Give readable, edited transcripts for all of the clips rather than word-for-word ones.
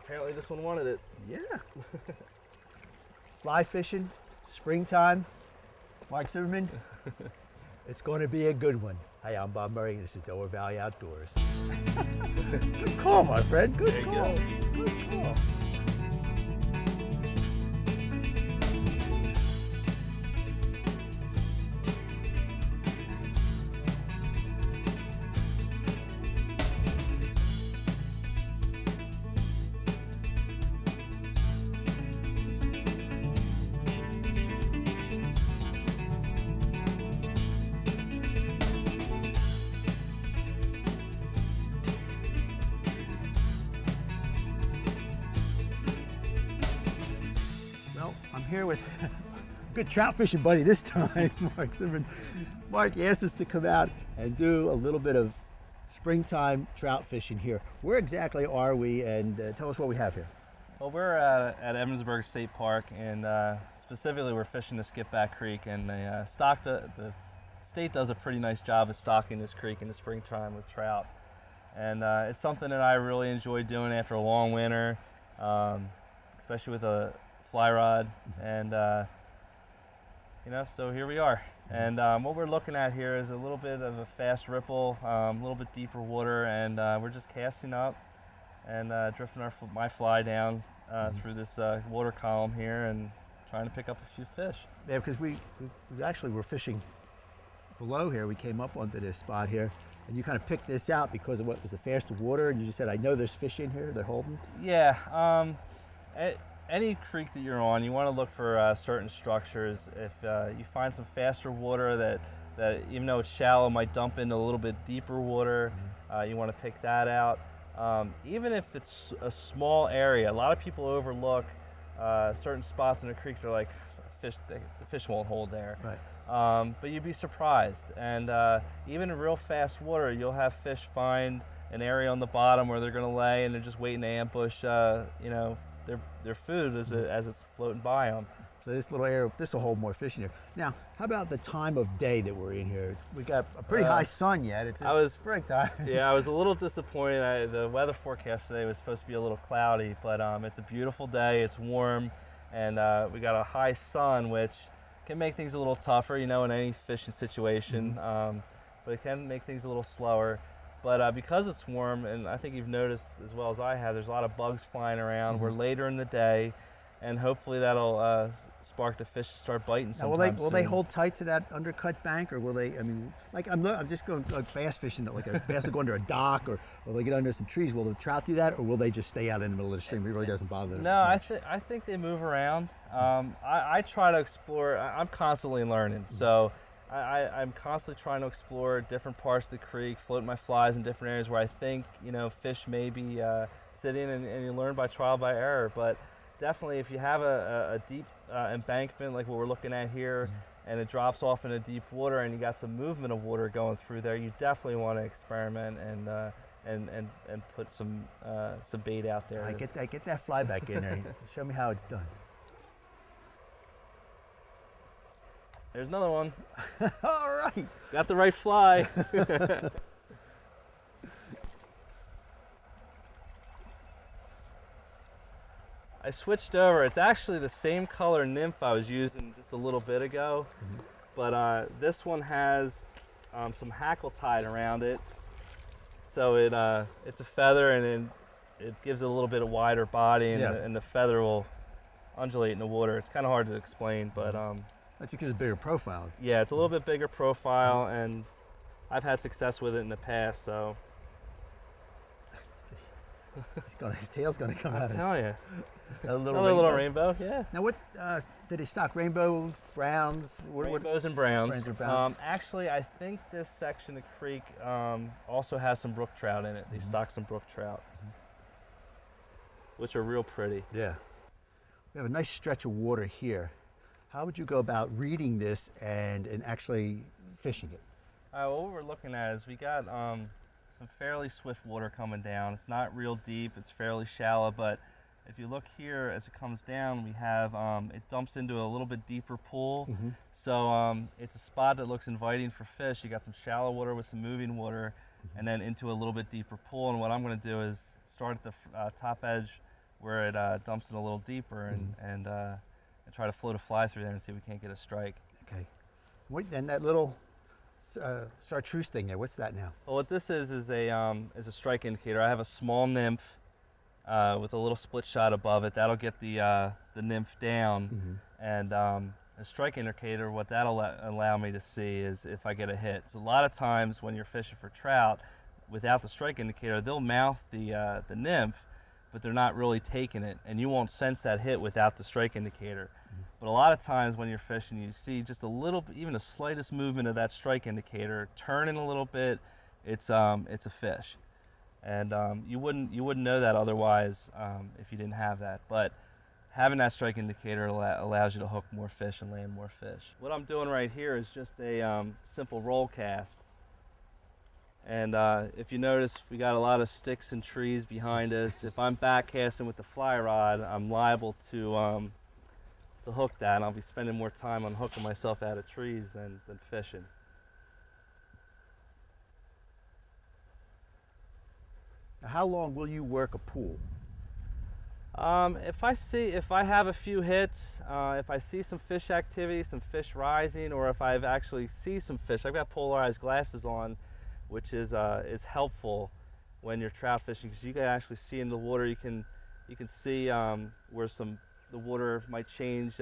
Apparently this one wanted it. Yeah. Fly fishing, springtime. Mark Zimmerman, it's going to be a good one. Hi, I'm Bob Murray, and this is Delaware Valley Outdoors. Good call, my friend. Good call. Good call. I'm here with a good trout fishing buddy this time, Mark Zimmerman. Mark asked us to come out and do a little bit of springtime trout fishing here. Where exactly are we, and tell us what we have here. Well, we're at Evansburg State Park, and specifically we're fishing the Skipback Creek, and the state does a pretty nice job of stocking this creek in the springtime with trout. And it's something that I really enjoy doing after a long winter, especially with a fly rod, and you know, so here we are. And what we're looking at here is a little bit of a fast ripple, a little bit deeper water, and we're just casting up and drifting my fly down through this water column here and trying to pick up a few fish. Yeah, because we actually were fishing below here. We came up onto this spot here, and you kind of picked this out because of what was the faster water, and you just said, I know there's fish in here, they're holding. Yeah. Any creek that you're on, you want to look for certain structures. If you find some faster water that even though it's shallow might dump into a little bit deeper water, you want to pick that out. Even if it's a small area, a lot of people overlook certain spots in the creek. They're like, the fish won't hold there. Right. But you'd be surprised. And even in real fast water, you'll have fish find an area on the bottom where they're going to lay, and they're just waiting to ambush, you know, their food as it's floating by them. So this little area, this will hold more fish in here. Now, how about the time of day that we're in here? We got a pretty high sun yet. It's springtime. Yeah, I was a little disappointed. The weather forecast today was supposed to be a little cloudy, but it's a beautiful day. It's warm, and we got a high sun, which can make things a little tougher, you know, in any fishing situation. But it can make things a little slower. But because it's warm, and I think you've noticed as well as I have, there's a lot of bugs flying around. We're later in the day, and hopefully that'll spark the fish to start biting sometime Will they hold tight to that undercut bank, or will they? I mean, like I'm just going like bass fishing, like a bass will go under a dock, or will they get under some trees? Will the trout do that, or will they just stay out in the middle of the stream? It really doesn't bother them. No, I think they move around. I try to explore. I'm constantly learning, so. I'm constantly trying to explore different parts of the creek, floating my flies in different areas where I think, you know, fish may be sitting, and you learn by trial by error. But definitely, if you have a deep embankment like what we're looking at here, and it drops off into deep water, and you got some movement of water going through there, you definitely want to experiment and put some bait out there. Get that fly back in there. Show me how it's done. There's another one. All right. Got the right fly. I switched over. It's actually the same color nymph I was using just a little bit ago, but this one has some hackle tied around it. So it's a feather, and it gives it a little bit of wider body, and the feather will undulate in the water. It's kind of hard to explain, but that's because it's a bigger profile. Yeah, it's a little bit bigger profile, and I've had success with it in the past, so. His tail's going to come out. I'm telling you. Another little rainbow, yeah. Now what, did he stock rainbows, browns? Rainbows and browns. Browns or browns. Actually, I think this section of the creek also has some brook trout in it. They stock some brook trout, which are real pretty. Yeah. We have a nice stretch of water here. How would you go about reading this and actually fishing it? What we're looking at is we got some fairly swift water coming down. It's not real deep, it's fairly shallow, but if you look here as it comes down, we have, it dumps into a little bit deeper pool. So it's a spot that looks inviting for fish. You got some shallow water with some moving water, and then into a little bit deeper pool. And what I'm gonna do is start at the top edge where it dumps in a little deeper and try to float a fly through there and see if we can't get a strike. Okay. And that little chartreuse thing there, what's that now? Well, what this is a strike indicator. I have a small nymph with a little split shot above it. That'll get the nymph down, and a strike indicator, what that'll allow me to see is if I get a hit. So a lot of times when you're fishing for trout, without the strike indicator, they'll mouth the nymph, but they're not really taking it, and you won't sense that hit without the strike indicator. But a lot of times when you're fishing, you see just a little, even the slightest movement of that strike indicator, turning a little bit, it's a fish. And you wouldn't know that otherwise if you didn't have that. But having that strike indicator allows you to hook more fish and land more fish. What I'm doing right here is just a simple roll cast. And if you notice, we got a lot of sticks and trees behind us. If I'm back casting with the fly rod, I'm liable to hook that, and I'll be spending more time on hooking myself out of trees than fishing. Now, how long will you work a pool? If I have a few hits, if I see some fish activity, some fish rising, or if I've actually see some fish, I've got polarized glasses on, which is helpful when you're trout fishing, because you can actually see in the water. You can see where the water might change,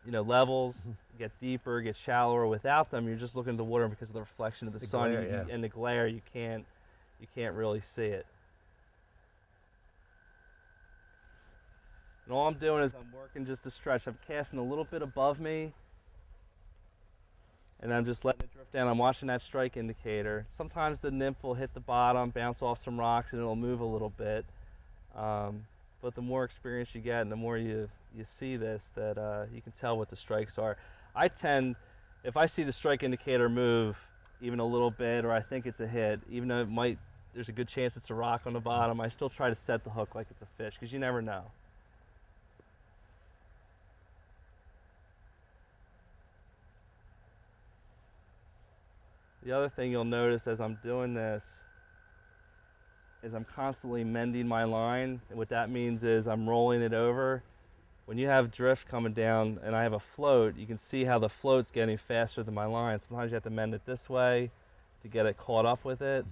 levels, get deeper, get shallower. Without them, you're just looking at the water because of the reflection of the sun glare, and the glare. You can't really see it. And all I'm doing is I'm working just to stretch. I'm casting a little bit above me, and I'm just letting it drift down. I'm watching that strike indicator. Sometimes the nymph will hit the bottom, bounce off some rocks, and it'll move a little bit. But the more experience you get and the more you see this, that you can tell what the strikes are. I tend, if I see the strike indicator move even a little bit, or I think it's a hit, even though there's a good chance it's a rock on the bottom, I still try to set the hook like it's a fish, because you never know. The other thing you'll notice as I'm doing this is I'm constantly mending my line. And what that means is I'm rolling it over. When you have drift coming down and I have a float, you can see how the float's getting faster than my line. Sometimes you have to mend it this way to get it caught up with it,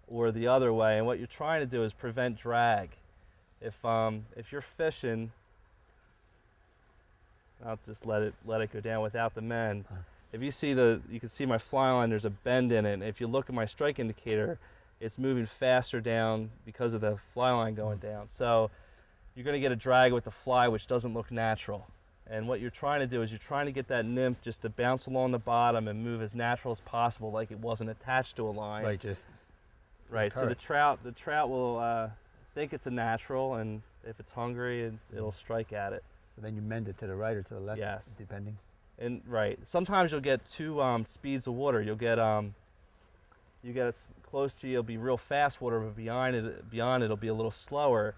or the other way. And what you're trying to do is prevent drag. If you're fishing, I'll just let it go down without the mend. If you see you can see my fly line, there's a bend in it. And if you look at my strike indicator, it's moving faster down because of the fly line going down. So you're going to get a drag with the fly, which doesn't look natural. And what you're trying to do is you're trying to get that nymph just to bounce along the bottom and move as natural as possible, like it wasn't attached to a line. Right, just right. So the trout will think it's a natural, and if it's hungry, it'll strike at it. So then you mend it to the right or to the left, yes, depending. And right, sometimes you'll get two speeds of water. You'll get close to you, it'll be real fast water, but beyond it'll be a little slower.